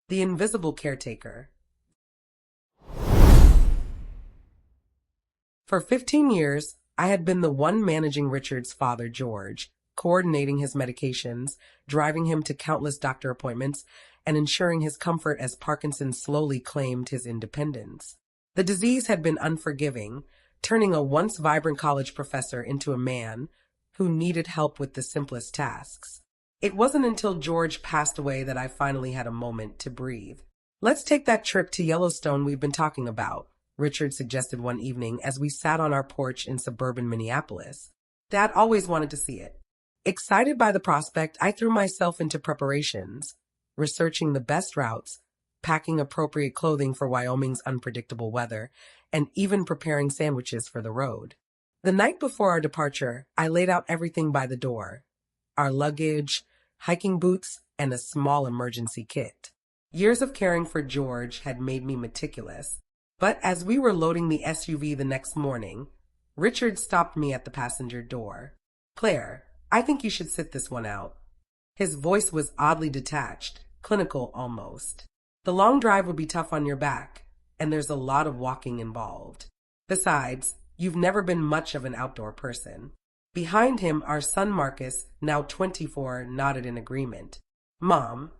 The Invisible Caretaker. For 15 years, I had been the one managing Richard's father, George, coordinating his medications, driving him to countless doctor appointments, and ensuring his comfort as Parkinson slowly claimed his independence. The disease had been unforgiving, turning a once vibrant college professor into a man who needed help with the simplest tasks. It wasn't until George passed away that I finally had a moment to breathe. "Let's take that trip to Yellowstone we've been talking about," Richard suggested one evening as we sat on our porch in suburban Minneapolis. Dad always wanted to see it. Excited by the prospect, I threw myself into preparations, researching the best routes, packing appropriate clothing for Wyoming's unpredictable weather, and even preparing sandwiches for the road. The night before our departure, I laid out everything by the door: our luggage, hiking boots, and a small emergency kit. Years of caring for George had made me meticulous. But as we were loading the SUV the next morning, Richard stopped me at the passenger door. "Claire, I think you should sit this one out." His voice was oddly detached, clinical almost. "The long drive would be tough on your back, and there's a lot of walking involved. Besides, you've never been much of an outdoor person." Behind him, our son Marcus, now 24, nodded in agreement. "Mom,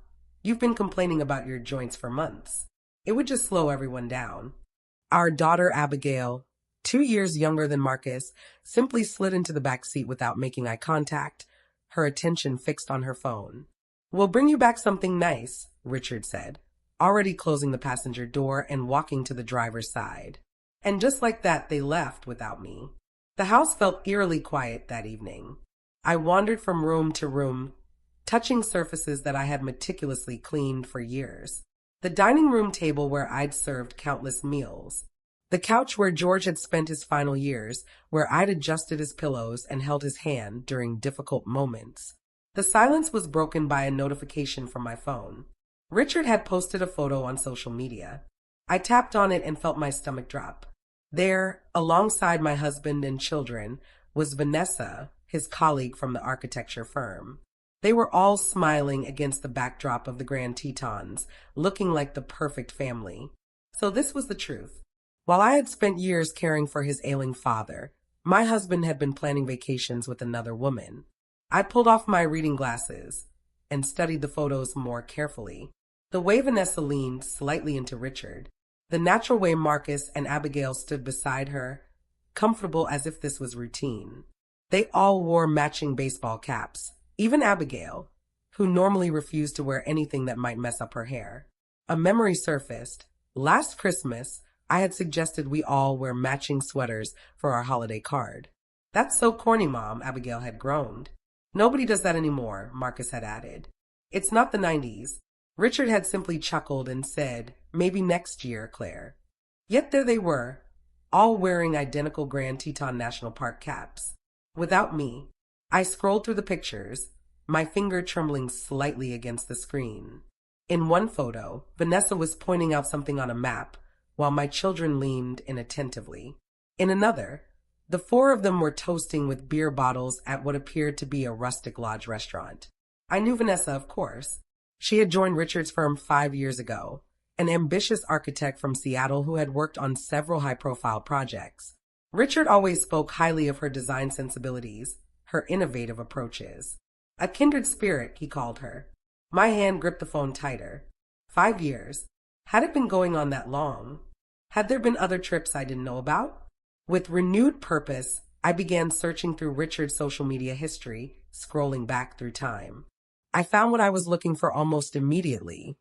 you've been complaining about your joints for months. It would just slow everyone down." Our daughter Abigail, 2 years younger than Marcus, simply slid into the back seat without making eye contact, her attention fixed on her phone. "We'll bring you back something nice," Richard said, already closing the passenger door and walking to the driver's side. And just like that, they left without me. The house felt eerily quiet that evening. I wandered from room to room, touching surfaces that I had meticulously cleaned for years. The dining room table where I'd served countless meals. The couch where George had spent his final years, where I'd adjusted his pillows and held his hand during difficult moments. The silence was broken by a notification from my phone. Richard had posted a photo on social media. I tapped on it and felt my stomach drop. There, alongside my husband and children, was Vanessa, his colleague from the architecture firm. They were all smiling against the backdrop of the Grand Tetons, looking like the perfect family. So this was the truth. While I had spent years caring for his ailing father, my husband had been planning vacations with another woman. I pulled off my reading glasses and studied the photos more carefully. The way Vanessa leaned slightly into Richard, the natural way Marcus and Abigail stood beside her, comfortable as if this was routine. They all wore matching baseball caps, even Abigail, who normally refused to wear anything that might mess up her hair. A memory surfaced. Last Christmas, I had suggested we all wear matching sweaters for our holiday card. "That's so corny, Mom," Abigail had groaned. "Nobody does that anymore," Marcus had added. "It's not the 90s. Richard had simply chuckled and said, "Maybe next year, Claire." Yet there they were, all wearing identical Grand Teton National Park caps. Without me. I scrolled through the pictures, my finger trembling slightly against the screen. In one photo, Vanessa was pointing out something on a map, while my children leaned inattentively. In another, the four of them were toasting with beer bottles at what appeared to be a rustic lodge restaurant. I knew Vanessa, of course. She had joined Richard's firm 5 years ago, an ambitious architect from Seattle who had worked on several high-profile projects. Richard always spoke highly of her design sensibilities, her innovative approaches. A kindred spirit, he called her. My hand gripped the phone tighter. 5 years. Had it been going on that long? Had there been other trips I didn't know about? With renewed purpose, I began searching through Richard's social media history, scrolling back through time. I found what I was looking for almost immediately.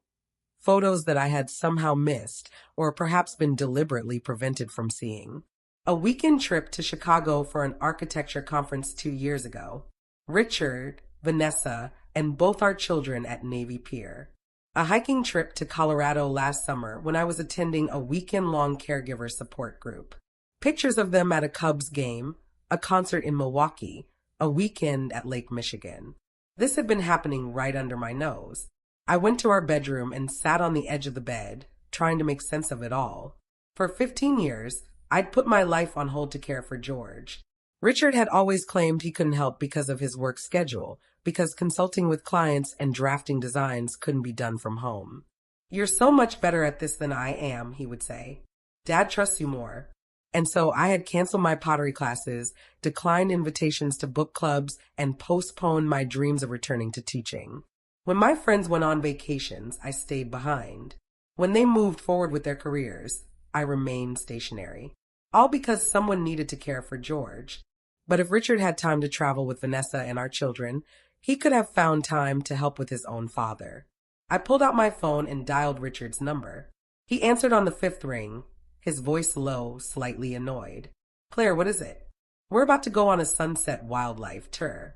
Photos that I had somehow missed, or perhaps been deliberately prevented from seeing. A weekend trip to Chicago for an architecture conference 2 years ago. Richard, Vanessa, and both our children at Navy Pier. A hiking trip to Colorado last summer when I was attending a weekend-long caregiver support group. Pictures of them at a Cubs game, a concert in Milwaukee, a weekend at Lake Michigan. This had been happening right under my nose. I went to our bedroom and sat on the edge of the bed, trying to make sense of it all. For 15 years, I'd put my life on hold to care for George. Richard had always claimed he couldn't help because of his work schedule, because consulting with clients and drafting designs couldn't be done from home. "You're so much better at this than I am," he would say. "Dad trusts you more." And so I had canceled my pottery classes, declined invitations to book clubs, and postponed my dreams of returning to teaching. When my friends went on vacations, I stayed behind. When they moved forward with their careers, I remained stationary. All because someone needed to care for George. But if Richard had time to travel with Vanessa and our children, he could have found time to help with his own father. I pulled out my phone and dialed Richard's number. He answered on the fifth ring, his voice low, slightly annoyed. "Claire, what is it?" "We're about to go on a sunset wildlife tour."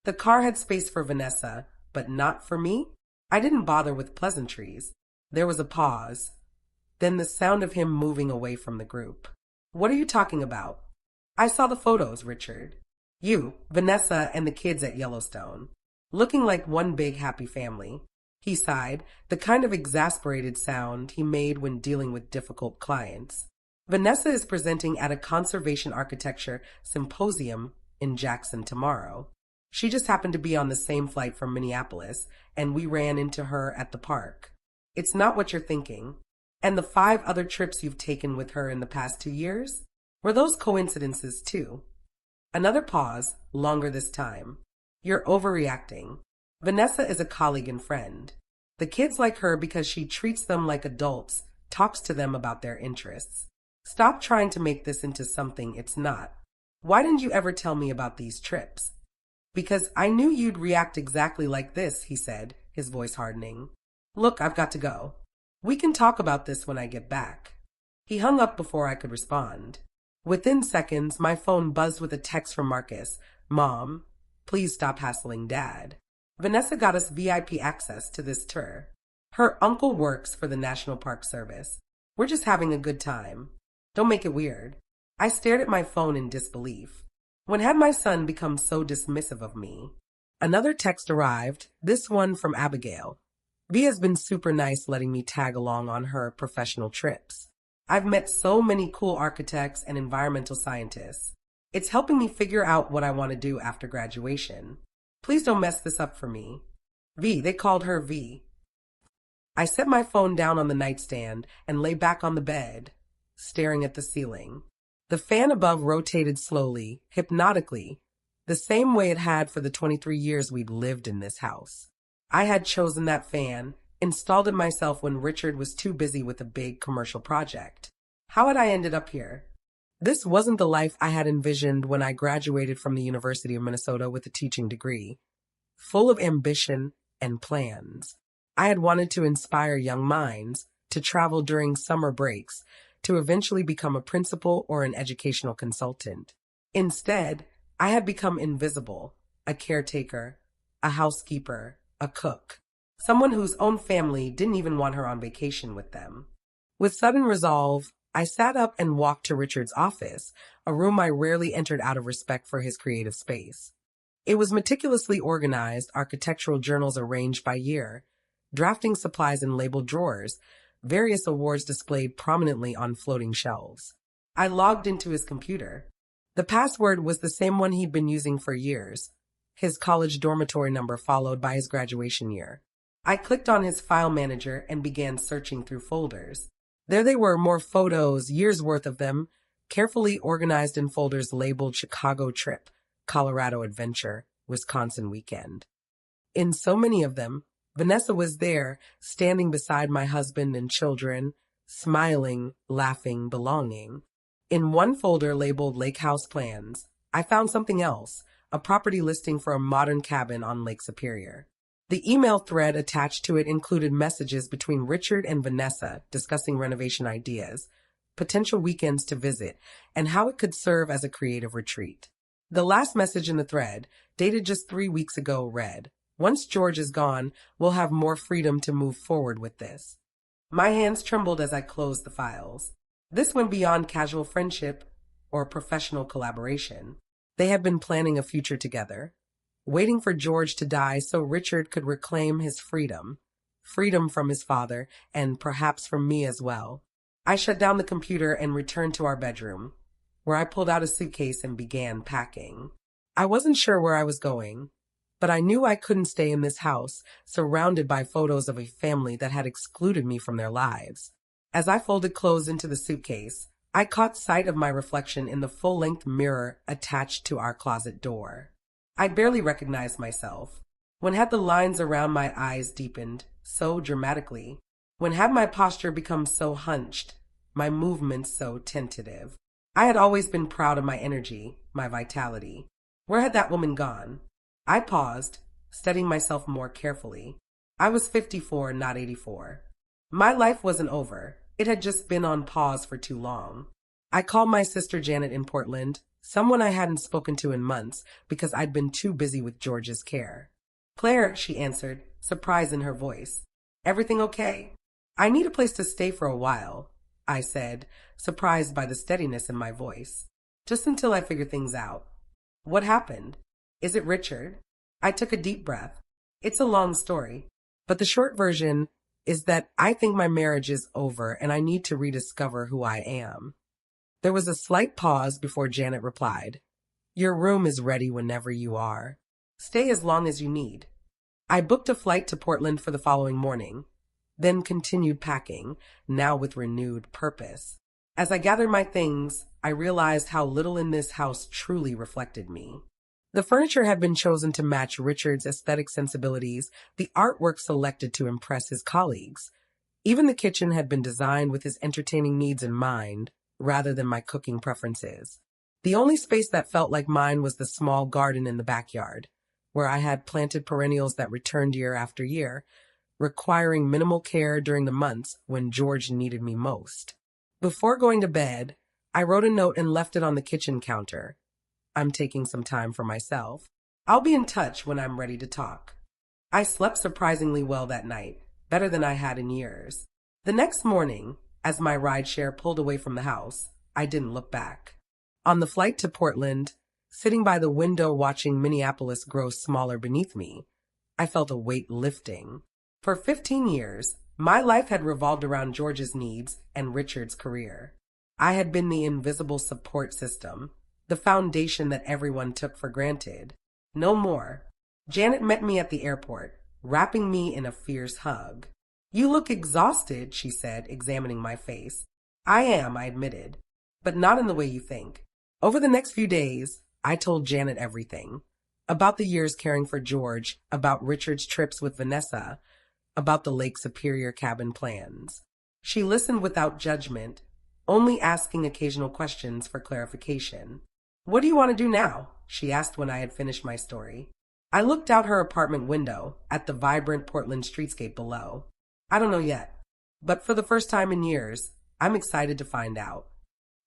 The car had space for Vanessa, but not for me. I didn't bother with pleasantries. There was a pause, then the sound of him moving away from the group. "What are you talking about?" "I saw the photos, Richard. You, Vanessa, and the kids at Yellowstone. Looking like one big happy family." He sighed, the kind of exasperated sound he made when dealing with difficult clients. "Vanessa is presenting at a conservation architecture symposium in Jackson tomorrow. She just happened to be on the same flight from Minneapolis, and we ran into her at the park. It's not what you're thinking. And the 5 other trips you've taken with her in the past 2 years? Were those coincidences too?" Another pause, longer this time. "You're overreacting. Vanessa is a colleague and friend. The kids like her because she treats them like adults, talks to them about their interests. Stop trying to make this into something it's not. Why didn't you ever tell me about these trips?" "Because I knew you'd react exactly like this," he said, his voice hardening. "Look, I've got to go. We can talk about this when I get back." He hung up before I could respond. Within seconds, my phone buzzed with a text from Marcus. "Mom, please stop hassling Dad. Vanessa got us VIP access to this tour. Her uncle works for the National Park Service. We're just having a good time. Don't make it weird." I stared at my phone in disbelief. When had my son become so dismissive of me? Another text arrived, this one from Abigail. "V has been super nice letting me tag along on her professional trips. I've met so many cool architects and environmental scientists. It's helping me figure out what I want to do after graduation. Please don't mess this up for me. V," they called her V. I set my phone down on the nightstand and lay back on the bed, staring at the ceiling. The fan above rotated slowly, hypnotically, the same way it had for the 23 years we'd lived in this house. I had chosen that fan, installed it myself when Richard was too busy with a big commercial project. How had I ended up here? This wasn't the life I had envisioned when I graduated from the University of Minnesota with a teaching degree, full of ambition and plans. I had wanted to inspire young minds, to travel during summer breaks, to eventually become a principal or an educational consultant. Instead, I had become invisible, a caretaker, a housekeeper, a cook, someone whose own family didn't even want her on vacation with them. With sudden resolve, I sat up and walked to Richard's office, a room I rarely entered out of respect for his creative space. It was meticulously organized, architectural journals arranged by year, drafting supplies in labeled drawers, various awards displayed prominently on floating shelves. I logged into his computer. The password was the same one he'd been using for years, his college dormitory number followed by his graduation year. I clicked on his file manager and began searching through folders. There they were, more photos, years worth of them, carefully organized in folders labeled Chicago trip, Colorado adventure, Wisconsin weekend. In so many of them, Vanessa was there, standing beside my husband and children, smiling, laughing, belonging. In one folder labeled Lake House Plans, I found something else, a property listing for a modern cabin on Lake Superior. The email thread attached to it included messages between Richard and Vanessa discussing renovation ideas, potential weekends to visit, and how it could serve as a creative retreat. The last message in the thread, dated just 3 weeks ago, read, "Once George is gone, we'll have more freedom to move forward with this." My hands trembled as I closed the files. This went beyond casual friendship or professional collaboration. They had been planning a future together, waiting for George to die so Richard could reclaim his freedom from his father, and perhaps from me as well. I shut down the computer and returned to our bedroom, where I pulled out a suitcase and began packing. I wasn't sure where I was going, But I knew I couldn't stay in this house, surrounded by photos of a family that had excluded me from their lives. As I folded clothes into the suitcase, I caught sight of my reflection in the full-length mirror attached to our closet door. I barely recognized myself. When had the lines around my eyes deepened so dramatically? When had my posture become so hunched, my movements so tentative? I had always been proud of my energy, my vitality. Where had that woman gone? I paused, studying myself more carefully. I was 54, not 84. My life wasn't over. It had just been on pause for too long. I called my sister Janet in Portland, someone I hadn't spoken to in months because I'd been too busy with George's care. "Claire," she answered, surprise in her voice. "Everything okay?" "I need a place to stay for a while," I said, surprised by the steadiness in my voice. "Just until I figure things out." "What happened? Is it Richard?" I took a deep breath. It's a long story, but the short version is that I think my marriage is over and I need to rediscover who I am. There was a slight pause before Janet replied, "Your room is ready whenever you are. Stay as long as you need." I booked a flight to Portland for the following morning, then continued packing, now with renewed purpose. As I gathered my things, I realized how little in this house truly reflected me. The furniture had been chosen to match Richard's aesthetic sensibilities, the artwork selected to impress his colleagues. Even the kitchen had been designed with his entertaining needs in mind, rather than my cooking preferences. The only space that felt like mine was the small garden in the backyard, where I had planted perennials that returned year after year, requiring minimal care during the months when George needed me most. Before going to bed, I wrote a note and left it on the kitchen counter. "I'm taking some time for myself. I'll be in touch when I'm ready to talk." I slept surprisingly well that night, better than I had in years. The next morning, as my rideshare pulled away from the house, I didn't look back. On the flight to Portland, sitting by the window watching Minneapolis grow smaller beneath me, I felt a weight lifting. For 15 years, my life had revolved around George's needs and Richard's career. I had been the invisible support system, the foundation that everyone took for granted. No more. Janet met me at the airport, wrapping me in a fierce hug. "You look exhausted," she said, examining my face. "I am," I admitted, "but not in the way you think." Over the next few days, I told Janet everything. About the years caring for George, about Richard's trips with Vanessa, about the Lake Superior cabin plans. She listened without judgment, only asking occasional questions for clarification. "What do you want to do now?" she asked when I had finished my story. I looked out her apartment window at the vibrant Portland streetscape below. "I don't know yet, but for the first time in years, I'm excited to find out."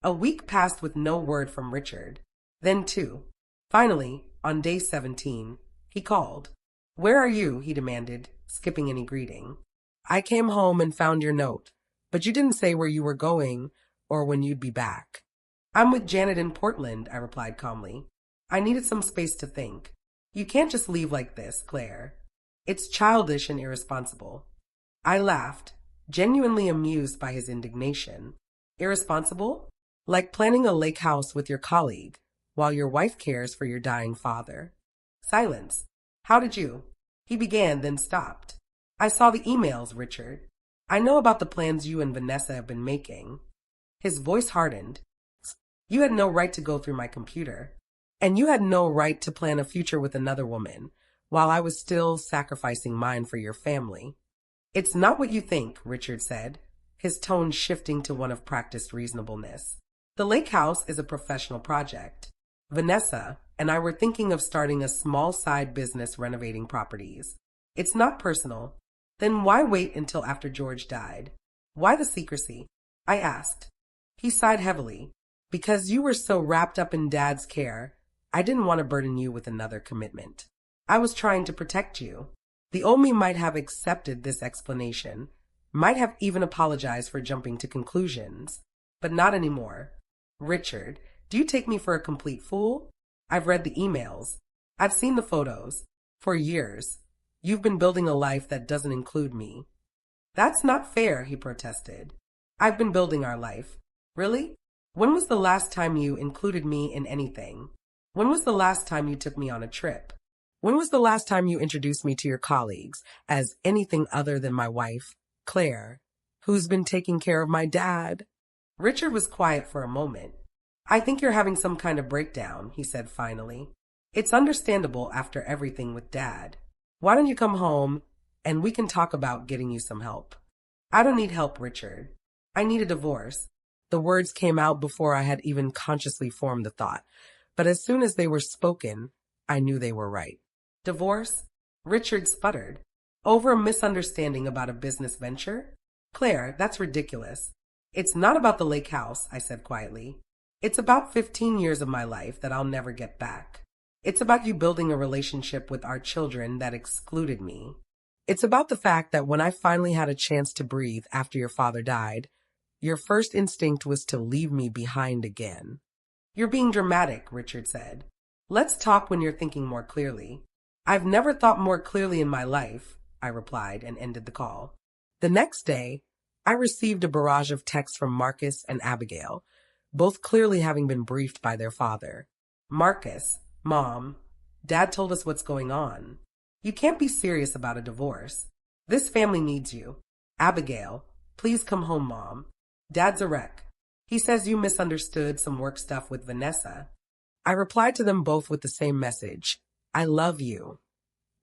A week passed with no word from Richard. Then two. Finally, on day 17, he called. "Where are you?" he demanded, skipping any greeting. "I came home and found your note, but you didn't say where you were going or when you'd be back." "I'm with Janet in Portland," I replied calmly. I needed some space to think. "You can't just leave like this, Claire. It's childish and irresponsible." I laughed, genuinely amused by his indignation. "Irresponsible? Like planning a lake house with your colleague, while your wife cares for your dying father." Silence. "How did you?" He began, then stopped. "I saw the emails, Richard. I know about the plans you and Vanessa have been making." His voice hardened. "You had no right to go through my computer. And you had no right to plan a future with another woman, while I was still sacrificing mine for your family." "It's not what you think," Richard said, his tone shifting to one of practiced reasonableness. "The lake house is a professional project. Vanessa and I were thinking of starting a small side business renovating properties. It's not personal. Then why wait until after George died? Why the secrecy?" I asked. He sighed heavily. "Because you were so wrapped up in Dad's care, I didn't want to burden you with another commitment. I was trying to protect you." The old me might have accepted this explanation, might have even apologized for jumping to conclusions, but not anymore. "Richard, do you take me for a complete fool? I've read the emails. I've seen the photos. For years, you've been building a life that doesn't include me." "That's not fair," he protested. "I've been building our life." "Really? When was the last time you included me in anything? When was the last time you took me on a trip?" When was the last time you introduced me to your colleagues as anything other than my wife, Claire, who's been taking care of my dad? Richard was quiet for a moment. I think you're having some kind of breakdown, he said finally. It's understandable after everything with Dad. Why don't you come home and we can talk about getting you some help? I don't need help, Richard. I need a divorce. The words came out before I had even consciously formed the thought, but as soon as they were spoken, I knew they were right. Divorce? Richard sputtered. Over a misunderstanding about a business venture? Claire, that's ridiculous. It's not about the lake house, I said quietly. It's about 15 years of my life that I'll never get back. It's about you building a relationship with our children that excluded me. It's about the fact that when I finally had a chance to breathe after your father died, your first instinct was to leave me behind again. You're being dramatic, Richard said. Let's talk when you're thinking more clearly. I've never thought more clearly in my life, I replied and ended the call. The next day, I received a barrage of texts from Marcus and Abigail, both clearly having been briefed by their father. Marcus, Mom, Dad told us what's going on. You can't be serious about a divorce. This family needs you. Abigail, please come home, Mom. Dad's a wreck. He says you misunderstood some work stuff with Vanessa. I replied to them both with the same message. I love you,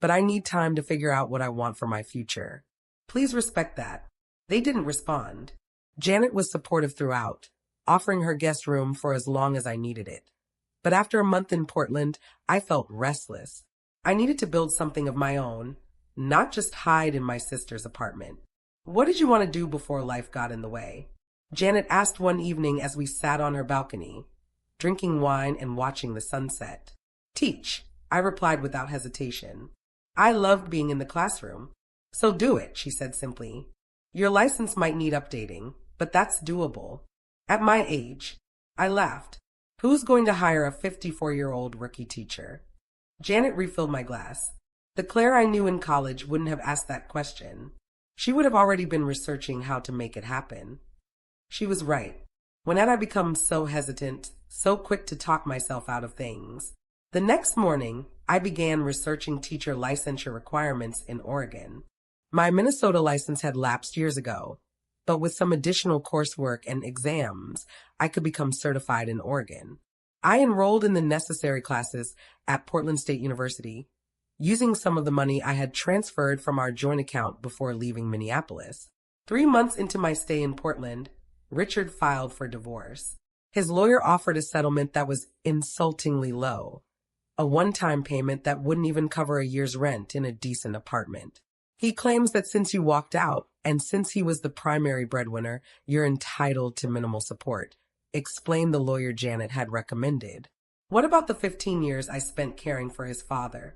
but I need time to figure out what I want for my future. Please respect that. They didn't respond. Janet was supportive throughout, offering her guest room for as long as I needed it. But after a month in Portland, I felt restless. I needed to build something of my own, not just hide in my sister's apartment. What did you want to do before life got in the way? Janet asked one evening as we sat on her balcony, drinking wine and watching the sunset. Teach, I replied without hesitation. I loved being in the classroom. So do it, she said simply. Your license might need updating, but that's doable. At my age, I laughed. Who's going to hire a 54-year-old rookie teacher? Janet refilled my glass. The Claire I knew in college wouldn't have asked that question. She would have already been researching how to make it happen. She was right. When had I become so hesitant, so quick to talk myself out of things? The next morning, I began researching teacher licensure requirements in Oregon. My Minnesota license had lapsed years ago, but with some additional coursework and exams, I could become certified in Oregon. I enrolled in the necessary classes at Portland State University, using some of the money I had transferred from our joint account before leaving Minneapolis. 3 months into my stay in Portland, Richard filed for divorce. His lawyer offered a settlement that was insultingly low, a one-time payment that wouldn't even cover a year's rent in a decent apartment. He claims that since you walked out, and since he was the primary breadwinner, you're entitled to minimal support, explained the lawyer Janet had recommended. What about the 15 years I spent caring for his father?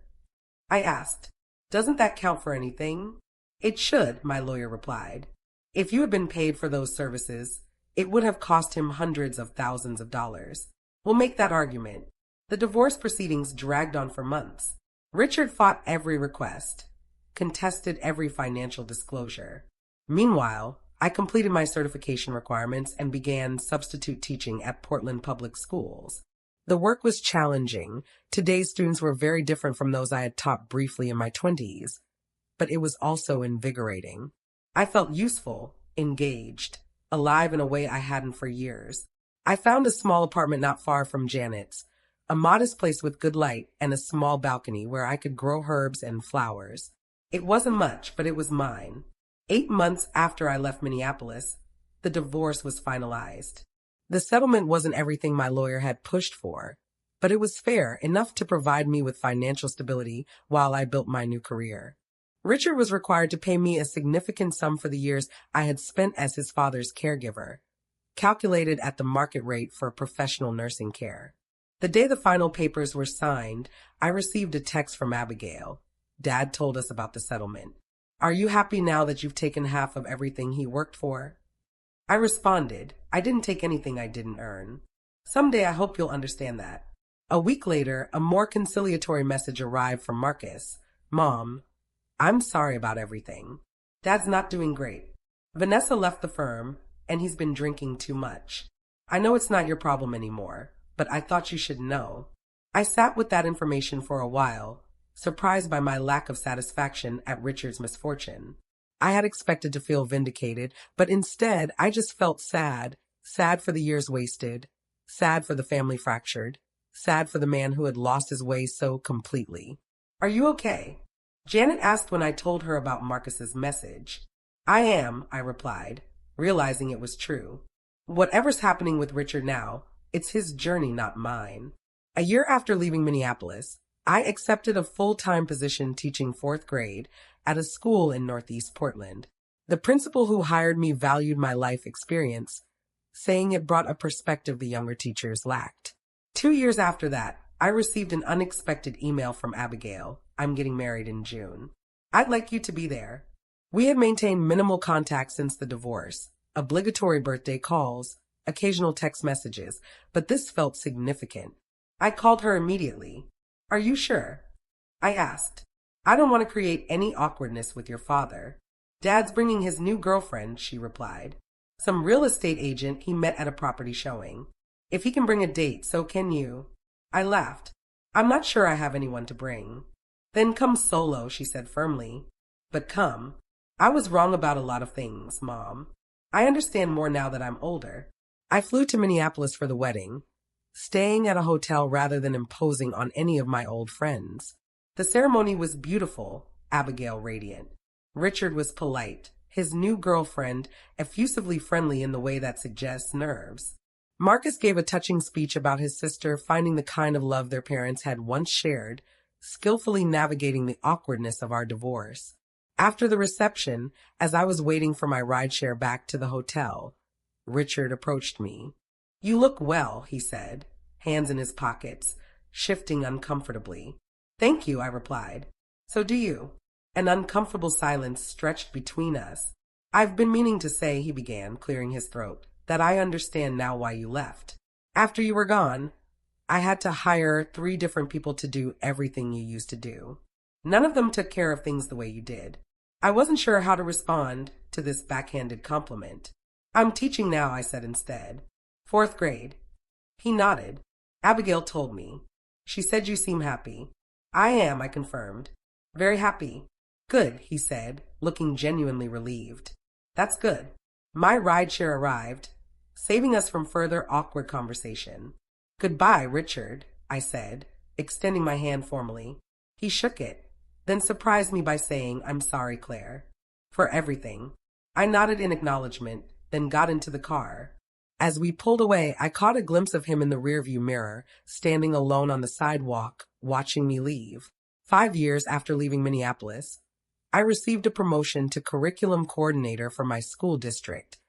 I asked. Doesn't that count for anything? It should, my lawyer replied. If you had been paid for those services, it would have cost him hundreds of thousands of dollars. We'll make that argument. The divorce proceedings dragged on for months. Richard fought every request, contested every financial disclosure. Meanwhile, I completed my certification requirements and began substitute teaching at Portland Public Schools. The work was challenging. Today's students were very different from those I had taught briefly in my 20s, but it was also invigorating. I felt useful, engaged, alive in a way I hadn't for years. I found a small apartment not far from Janet's, a modest place with good light and a small balcony where I could grow herbs and flowers. It wasn't much, but it was mine. 8 months after I left Minneapolis, the divorce was finalized. The settlement wasn't everything my lawyer had pushed for, but it was fair, enough to provide me with financial stability while I built my new career. Richard was required to pay me a significant sum for the years I had spent as his father's caregiver, calculated at the market rate for professional nursing care. The day the final papers were signed, I received a text from Abigail. Dad told us about the settlement. Are you happy now that you've taken half of everything he worked for? I responded, I didn't take anything I didn't earn. Someday I hope you'll understand that. A week later, a more conciliatory message arrived from Marcus. Mom, I'm sorry about everything. Dad's not doing great. Vanessa left the firm, and he's been drinking too much. I know it's not your problem anymore, but I thought you should know. I sat with that information for a while, surprised by my lack of satisfaction at Richard's misfortune. I had expected to feel vindicated, but instead I just felt sad. Sad for the years wasted, sad for the family fractured, sad for the man who had lost his way so completely. "Are you okay?" Janet asked when I told her about Marcus's message. "I am," I replied, realizing it was true. Whatever's happening with Richard now, it's his journey, not mine. A year after leaving Minneapolis, I accepted a full-time position teaching fourth grade at a school in Northeast Portland. The principal who hired me valued my life experience, saying it brought a perspective the younger teachers lacked. 2 years after that, I received an unexpected email from Abigail. "I'm getting married in June. I'd like you to be there." We had maintained minimal contact since the divorce, obligatory birthday calls, occasional text messages, but this felt significant. I called her immediately. "Are you sure?" I asked. "I don't want to create any awkwardness with your father." "Dad's bringing his new girlfriend," she replied. "Some real estate agent he met at a property showing. If he can bring a date, so can you." I laughed. "I'm not sure I have anyone to bring." "Then come solo," she said firmly. "But come." I was wrong about a lot of things, Mom. I understand more now that I'm older. I flew to Minneapolis for the wedding, staying at a hotel rather than imposing on any of my old friends. The ceremony was beautiful, Abigail radiant. Richard was polite, his new girlfriend effusively friendly in the way that suggests nerves. Marcus gave a touching speech about his sister finding the kind of love their parents had once shared, skillfully navigating the awkwardness of our divorce. After the reception, as I was waiting for my rideshare back to the hotel, Richard approached me. "You look well," he said, hands in his pockets, shifting uncomfortably. "Thank you," I replied. "So do you." An uncomfortable silence stretched between us. "I've been meaning to say," he began, clearing his throat, "that I understand now why you left. After you were gone, I had to hire 3 different people to do everything you used to do. None of them took care of things the way you did. I wasn't sure how to respond to this backhanded compliment. "I'm teaching now," I said instead. "4th grade." He nodded. "Abigail told me. She said you seem happy." "I am," I confirmed. "Very happy." "Good," he said, looking genuinely relieved. "That's good." My rideshare arrived, saving us from further awkward conversation. "Goodbye, Richard," I said, extending my hand formally. He shook it, then surprised me by saying, "I'm sorry, Claire, for everything." I nodded in acknowledgement, then got into the car. As we pulled away, I caught a glimpse of him in the rearview mirror, standing alone on the sidewalk, watching me leave. 5 years after leaving Minneapolis, I received a promotion to curriculum coordinator for my school district,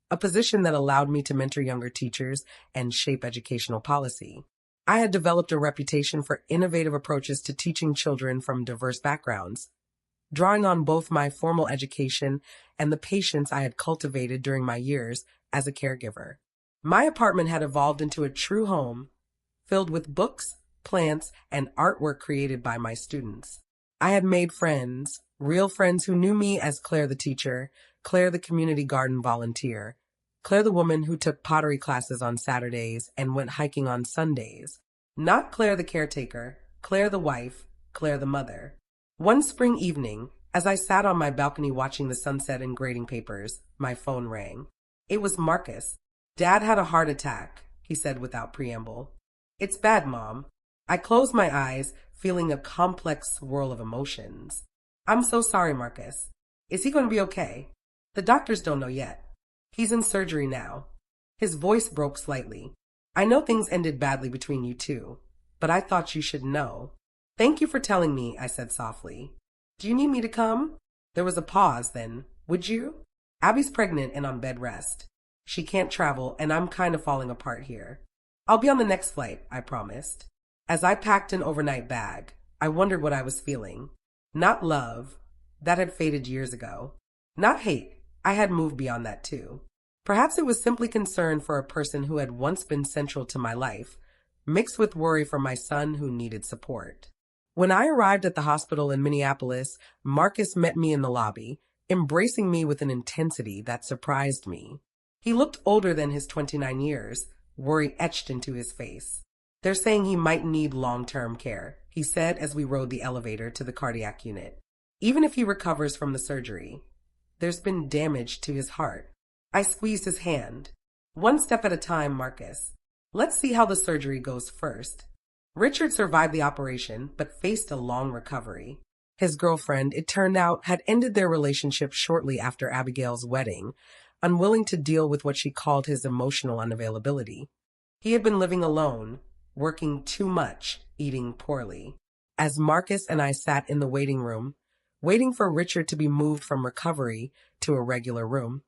a position that allowed me to mentor younger teachers and shape educational policy. I had developed a reputation for innovative approaches to teaching children from diverse backgrounds, drawing on both my formal education and the patience I had cultivated during my years as a caregiver. My apartment had evolved into a true home, filled with books, plants, and artwork created by my students. I had made friends, real friends who knew me as Claire the teacher, Claire the community garden volunteer, Claire the woman who took pottery classes on Saturdays and went hiking on Sundays. Not Claire the caretaker, Claire the wife, Claire the mother. One spring evening, as I sat on my balcony watching the sunset and grading papers, my phone rang. It was Marcus. "Dad had a heart attack," he said without preamble. "It's bad, Mom." I closed my eyes, feeling a complex swirl of emotions. "I'm so sorry, Marcus. Is he going to be okay?" "The doctors don't know yet. He's in surgery now." His voice broke slightly. "I know things ended badly between you two, but I thought you should know." "Thank you for telling me," I said softly. "Do you need me to come?" There was a pause, then, "Would you?" "Abby's pregnant and on bed rest. She can't travel, and I'm kind of falling apart here. I'll be on the next flight," I promised. As I packed an overnight bag, I wondered what I was feeling. Not love. That had faded years ago. Not hate. I had moved beyond that too. Perhaps it was simply concern for a person who had once been central to my life, mixed with worry for my son who needed support. When I arrived at the hospital in Minneapolis, Marcus met me in the lobby, embracing me with an intensity that surprised me. He looked older than his 29 years, worry etched into his face. "They're saying he might need long-term care," he said as we rode the elevator to the cardiac unit. Even if he recovers from the surgery, there's been damage to his heart. I squeezed his hand. One step at a time, Marcus. Let's see how the surgery goes first. Richard survived the operation, but faced a long recovery. His girlfriend, it turned out, had ended their relationship shortly after Abigail's wedding, unwilling to deal with what she called his emotional unavailability. He had been living alone, working too much, eating poorly. As Marcus and I sat in the waiting room, waiting for Richard to be moved from recovery to a regular room,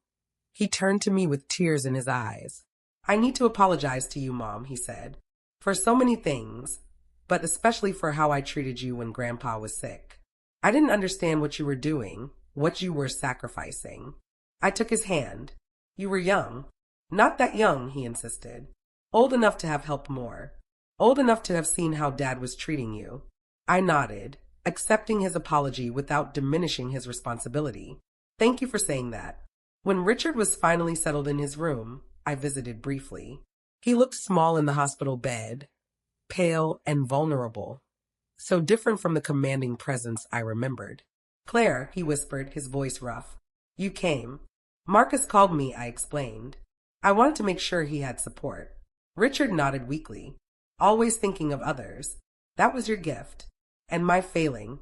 he turned to me with tears in his eyes. I need to apologize to you, Mom, he said, for so many things, but especially for how I treated you when Grandpa was sick. I didn't understand what you were doing, what you were sacrificing. I took his hand. You were young. Not that young, he insisted. Old enough to have helped more. Old enough to have seen how Dad was treating you. I nodded, accepting his apology without diminishing his responsibility. Thank you for saying that. When Richard was finally settled in his room, I visited briefly. He looked small in the hospital bed, pale and vulnerable, so different from the commanding presence I remembered. Claire, he whispered, his voice rough. You came. Marcus called me, I explained. I wanted to make sure he had support. Richard nodded weakly. Always thinking of others. That was your gift. And my failing.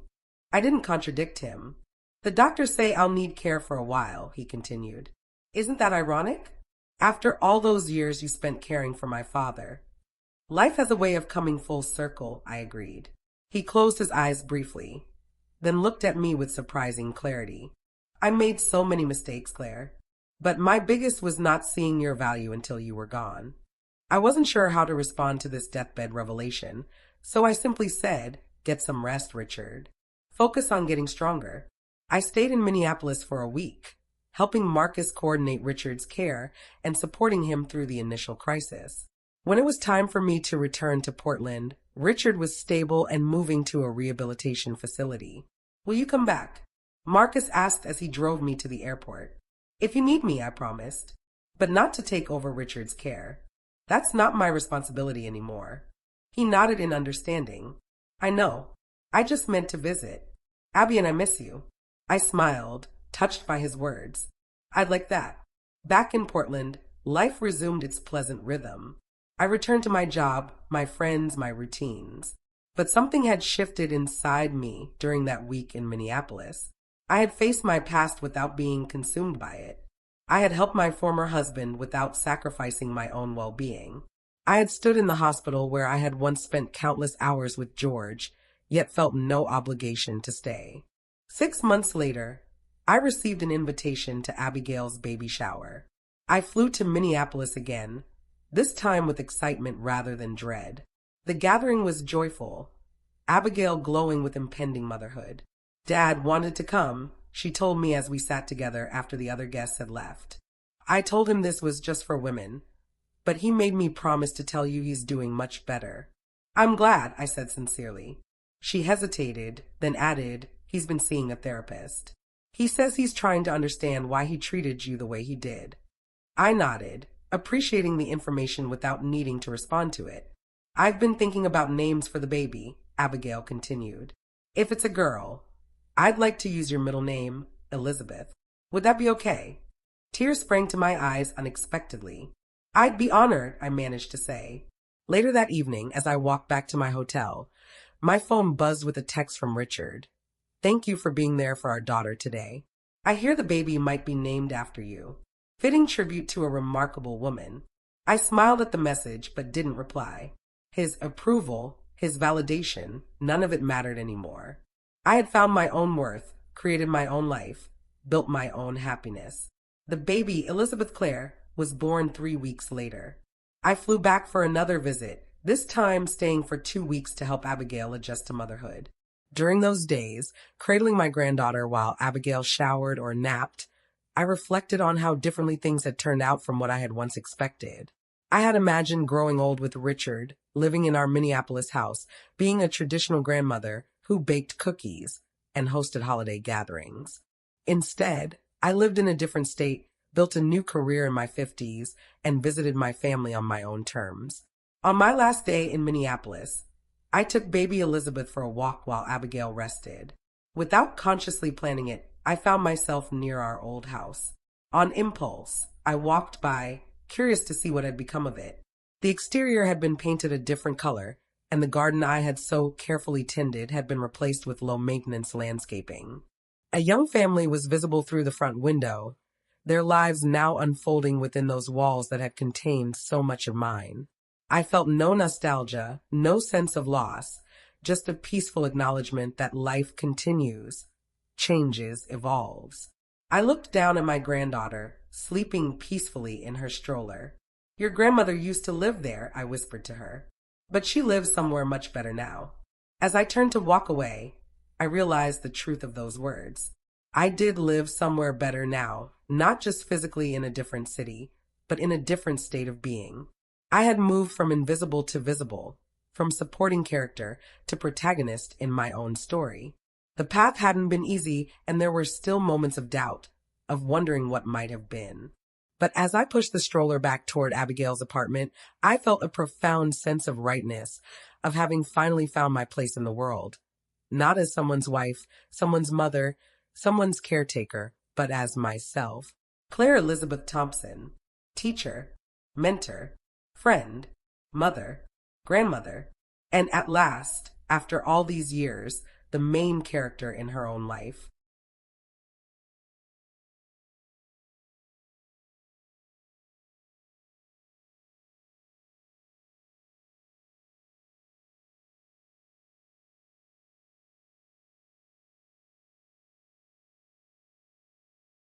I didn't contradict him. The doctors say I'll need care for a while, he continued. Isn't that ironic? After all those years you spent caring for my father. Life has a way of coming full circle, I agreed. He closed his eyes briefly, then looked at me with surprising clarity. I made so many mistakes, Claire, but my biggest was not seeing your value until you were gone. I wasn't sure how to respond to this deathbed revelation, so I simply said, get some rest, Richard. Focus on getting stronger. I stayed in Minneapolis for a week, helping Marcus coordinate Richard's care and supporting him through the initial crisis. When it was time for me to return to Portland, Richard was stable and moving to a rehabilitation facility. Will you come back? Marcus asked as he drove me to the airport. If you need me, I promised, but not to take over Richard's care. That's not my responsibility anymore. He nodded in understanding. I know. I just meant to visit. Abby and I miss you. I smiled, touched by his words. I'd like that. Back in Portland, life resumed its pleasant rhythm. I returned to my job, my friends, my routines. But something had shifted inside me during that week in Minneapolis. I had faced my past without being consumed by it. I had helped my former husband without sacrificing my own well-being. I had stood in the hospital where I had once spent countless hours with George, yet felt no obligation to stay. 6 months later, I received an invitation to Abigail's baby shower. I flew to Minneapolis again, this time with excitement rather than dread. The gathering was joyful, Abigail glowing with impending motherhood. Dad wanted to come, she told me as we sat together after the other guests had left. I told him this was just for women, but he made me promise to tell you he's doing much better. I'm glad, I said sincerely. She hesitated, then added, he's been seeing a therapist. He says he's trying to understand why he treated you the way he did. I nodded, appreciating the information without needing to respond to it. I've been thinking about names for the baby, Abigail continued. If it's a girl, I'd like to use your middle name, Elizabeth. Would that be okay? Tears sprang to my eyes unexpectedly. I'd be honored, I managed to say. Later that evening, as I walked back to my hotel, my phone buzzed with a text from Richard. Thank you for being there for our daughter today. I hear the baby might be named after you. Fitting tribute to a remarkable woman. I smiled at the message but didn't reply. His approval, his validation, none of it mattered anymore. I had found my own worth, created my own life, built my own happiness. The baby, Elizabeth Claire, was born 3 weeks later. I flew back for another visit, this time staying for 2 weeks to help Abigail adjust to motherhood. During those days, cradling my granddaughter while Abigail showered or napped, I reflected on how differently things had turned out from what I had once expected. I had imagined growing old with Richard, living in our Minneapolis house, being a traditional grandmother who baked cookies and hosted holiday gatherings. Instead, I lived in a different state, built a new career in my 50s, and visited my family on my own terms. On my last day in Minneapolis, I took baby Elizabeth for a walk while Abigail rested. Without consciously planning it, I found myself near our old house. On impulse, I walked by, curious to see what had become of it. The exterior had been painted a different color, and the garden I had so carefully tended had been replaced with low-maintenance landscaping. A young family was visible through the front window, their lives now unfolding within those walls that had contained so much of mine. I felt no nostalgia, no sense of loss, just a peaceful acknowledgement that life continues, changes, evolves. I looked down at my granddaughter, sleeping peacefully in her stroller. "Your grandmother used to live there," I whispered to her. "But she lives somewhere much better now." As I turned to walk away, I realized the truth of those words. I did live somewhere better now, not just physically in a different city, but in a different state of being. I had moved from invisible to visible, from supporting character to protagonist in my own story. The path hadn't been easy, and there were still moments of doubt, of wondering what might have been. But as I pushed the stroller back toward Abigail's apartment, I felt a profound sense of rightness, of having finally found my place in the world. Not as someone's wife, someone's mother, someone's caretaker, but as myself. Claire Elizabeth Thompson, teacher, mentor, friend, mother, grandmother, and at last, after all these years, the main character in her own life.